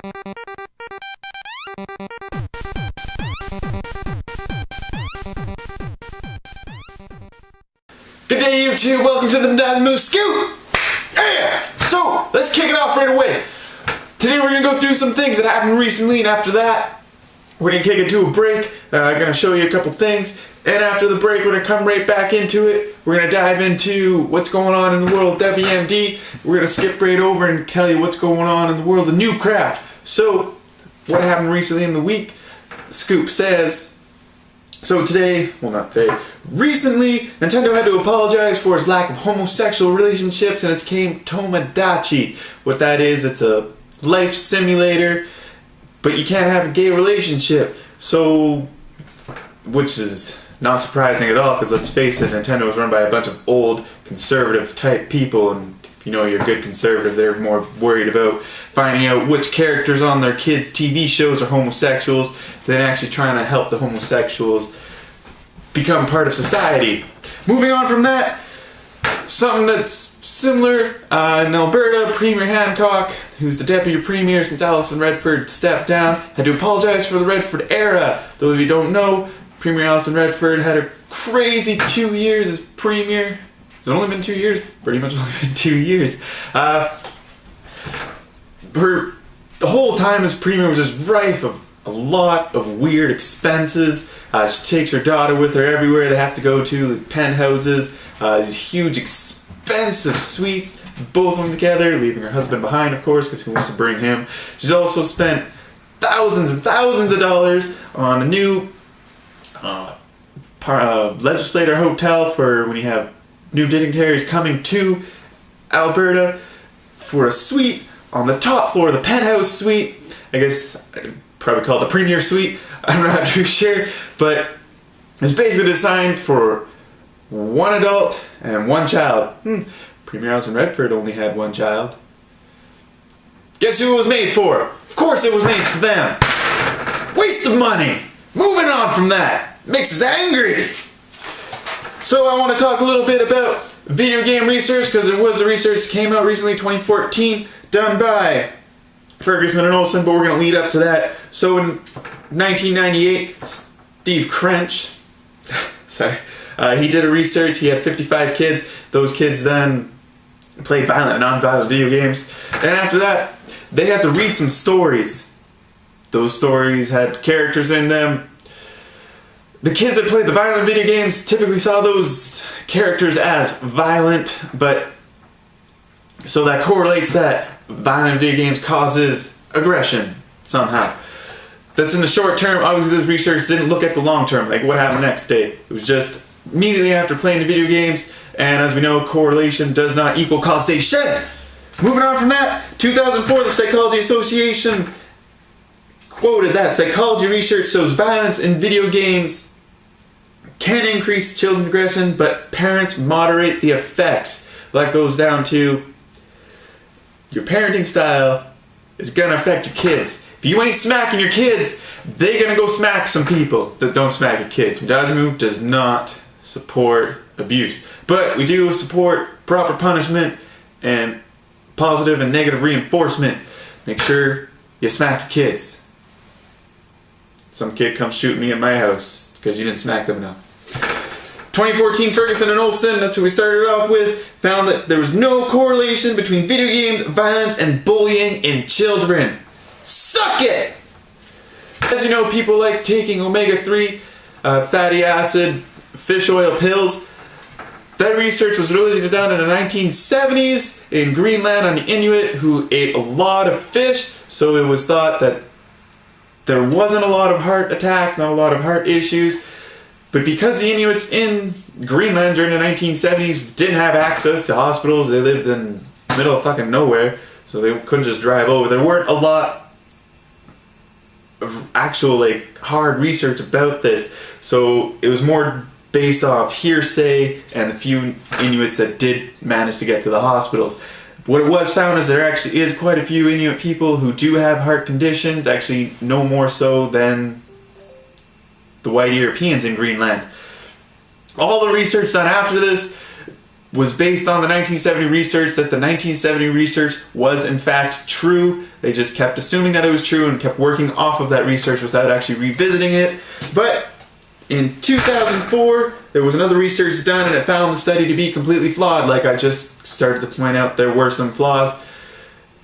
Good day, YouTube. Welcome to the Midazimu Scoop! Yeah! So, let's kick it off right away. Today we're going to go through some things that happened recently, and after that, we're going to kick it to a break. I'm going to show you a couple things, and after the break, we're going to come right back into it. We're going to dive into what's going on in the world of WMD. We're going to skip right over and tell you what's going on in the world of Newbcraft. So, what happened recently in the week? The Scoop says... So today, well not today, recently Nintendo had to apologize for its lack of homosexual relationships and its game Tomodachi. What that is, it's a life simulator, but you can't have a gay relationship. So, which is not surprising at all, because let's face it, Nintendo is run by a bunch of old conservative type people, and if you know you're a good conservative, they're more worried about finding out which characters on their kids' TV shows are homosexuals than actually trying to help the homosexuals become part of society. Moving on from that, something that's similar, in Alberta, Premier Hancock, who's the deputy premier since Alison Redford stepped down, had to apologize for the Redford era. Though if you don't know, Premier Alison Redford had a crazy 2 years as premier. It's only been 2 years, pretty much only been 2 years. The whole time as premier was just rife of a lot of weird expenses. She takes her daughter with her everywhere. They have to go to penthouses, these huge expensive suites, both of them together, leaving her husband behind, of course, because who wants to bring him? She's also spent thousands and thousands of dollars on a new legislator hotel for when you have new dignitaries coming to Alberta, for a suite on the top floor, the penthouse suite. I guess I'd probably call it the premier suite. I'm not too sure, but it's basically designed for one adult and one child. Premier Alison Redford only had one child. Guess who it was made for? Of course it was made for them. Waste of money. Moving on from that. Makes us angry. So I want to talk a little bit about video game research, because there was a research that came out recently, 2014, done by Ferguson and Olsen, but we're going to lead up to that. So in 1998, Steve Crench, sorry, he did a research. He had 55 kids. Those kids then played violent and non-violent video games. And after that, they had to read some stories. Those stories had characters in them. The kids that played the violent video games typically saw those characters as violent, but so that correlates that violent video games causes aggression somehow. That's in the short term. Obviously this research didn't look at the long term, like what happened next day. It was just immediately after playing the video games, and as we know, correlation does not equal causation. Moving on from that, 2004, the Psychology Association quoted that psychology research shows violence in video games can increase children's aggression, but parents moderate the effects. That goes down to your parenting style is gonna affect your kids. If you ain't smacking your kids, they're gonna go smack some people that don't smack your kids. Midazimu does not support abuse, but we do support proper punishment and positive and negative reinforcement. Make sure you smack your kids. Some kid comes shooting me at my house because you didn't smack them enough. 2014, Ferguson and Olsen, that's who we started off with, found that there was no correlation between video games, violence, and bullying in children. Suck it! As you know, people like taking omega-3 fatty acid, fish oil pills. That research was originally done in the 1970s in Greenland on the Inuit, who ate a lot of fish, so it was thought that there wasn't a lot of heart attacks, not a lot of heart issues. But because the Inuits in Greenland during the 1970s didn't have access to hospitals, they lived in the middle of fucking nowhere, so they couldn't just drive over. There weren't a lot of actual like hard research about this, so it was more based off hearsay and the few Inuits that did manage to get to the hospitals. What it was found is there actually is quite a few Inuit people who do have heart conditions, actually no more so than the white Europeans in Greenland. All the research done after this was based on the 1970 research, that the 1970 research was in fact true. They just kept assuming that it was true and kept working off of that research without actually revisiting it. But in 2004, there was another research done and it found the study to be completely flawed. Like I just started to point out, there were some flaws,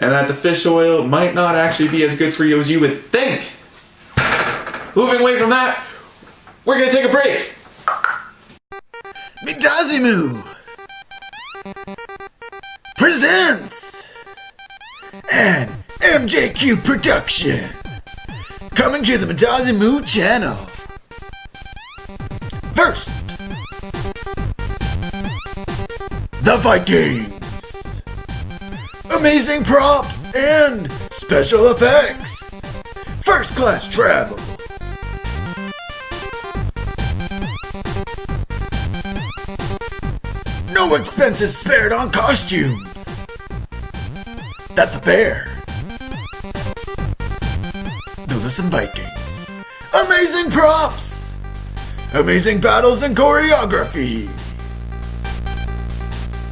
and that the fish oil might not actually be as good for you as you would think. Moving away from that, we're gonna take a break. Midazimu presents an MJQ production, coming to the Midazimu channel. First, the Vikings. Amazing props and special effects. First class travel. No expenses spared on costumes. That's a bear. Those are some Vikings. Amazing props. Amazing battles and choreography.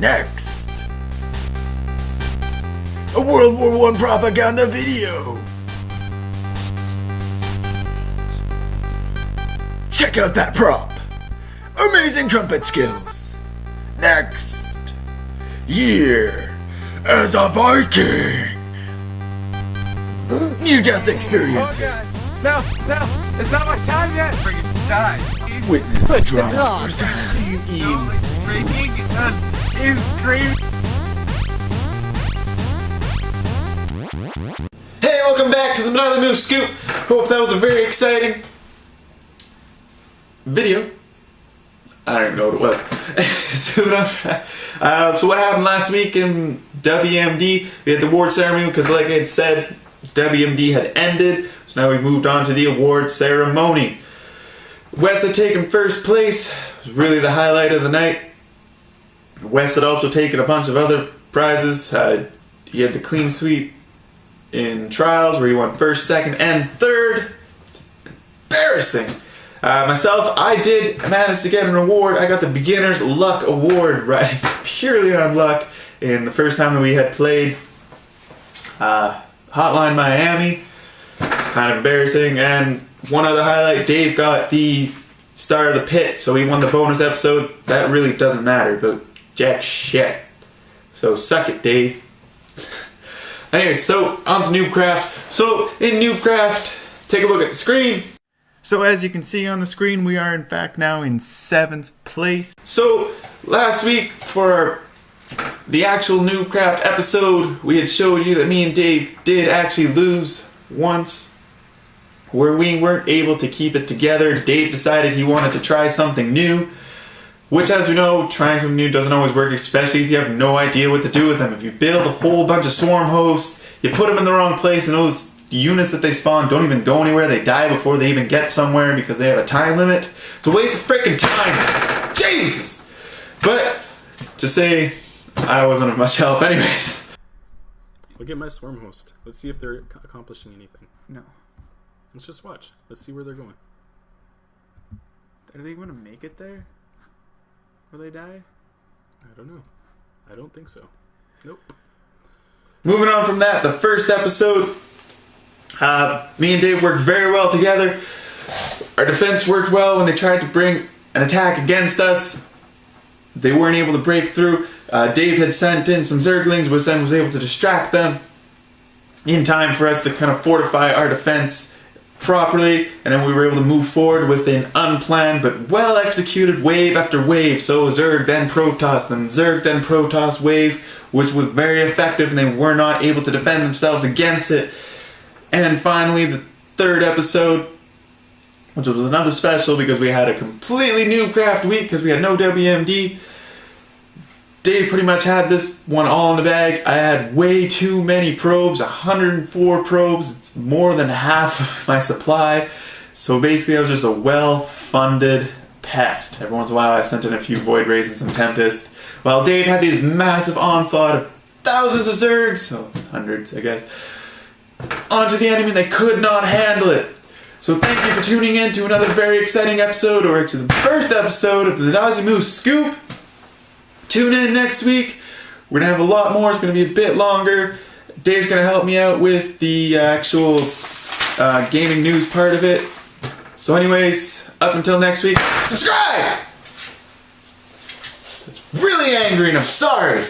Next, a World War I propaganda video. Check out that prop. Amazing trumpet skills. Next, year as a Viking. Near-death experiences. No, it's not my time yet. Freaking die. Witness the drama. Consume Is great. Hey, welcome back to the Midazimu Scoop. Hope that was a very exciting video. I don't even know what it was. So what happened last week in WMD? We had the award ceremony because, like I had said, WMD had ended. So now we've moved on to the award ceremony. Wes had taken first place. It was really the highlight of the night. Wes had also taken a bunch of other prizes. He had the clean sweep in trials where he won first, second, and third. Embarrassing. Myself, I did manage to get an award. I got the Beginner's Luck Award, right? Purely on luck. In the first time that we had played Hotline Miami. It's kind of embarrassing. And one other highlight, Dave got the Star of the Pit, so he won the bonus episode. That really doesn't matter, but jack shit. So suck it, Dave. Anyway, so on to Newbcraft. So in Newbcraft, take a look at the screen. So as you can see on the screen, we are in fact now in 7th place. So last week for the actual Newbcraft episode, we had showed you that me and Dave did actually lose once, where we weren't able to keep it together. Dave decided he wanted to try something new, which, as we know, trying something new doesn't always work, especially if you have no idea what to do with them. If you build a whole bunch of swarm hosts, you put them in the wrong place, and those units that they spawn don't even go anywhere. They die before they even get somewhere because they have a time limit. It's a waste of freaking time. Jesus! But to say I wasn't of much help anyways. Look at my swarm host. Let's see if they're accomplishing anything. No. Let's just watch. Let's see where they're going. Are they going to make it there? Will they die? I don't know. I don't think so. Nope. Moving on from that, the first episode, me and Dave worked very well together. Our defense worked well when they tried to bring an attack against us. They weren't able to break through. Dave had sent in some Zerglings, which then was able to distract them in time for us to kind of fortify our defense properly, and then we were able to move forward with an unplanned but well executed wave after wave. So Zerg, then Protoss, then Zerg, then Protoss wave, which was very effective, and they were not able to defend themselves against it. And finally, the third episode, which was another special because we had a completely Newbcraft week because we had no WMD. Dave pretty much had this one all in the bag. I had way too many probes, 104 probes. It's more than half of my supply. So basically I was just a well-funded pest. Every once in a while I sent in a few Void Rays and some Tempest. While Dave had these massive onslaught of thousands of Zergs, so hundreds I guess, onto the enemy, they could not handle it. So thank you for tuning in to another very exciting episode, or actually the first episode of the Midazimu Scoop. Tune in next week. We're gonna have a lot more. It's gonna be a bit longer. Dave's gonna help me out with the actual gaming news part of it. So anyways, up until next week, subscribe! That's really angry and I'm sorry.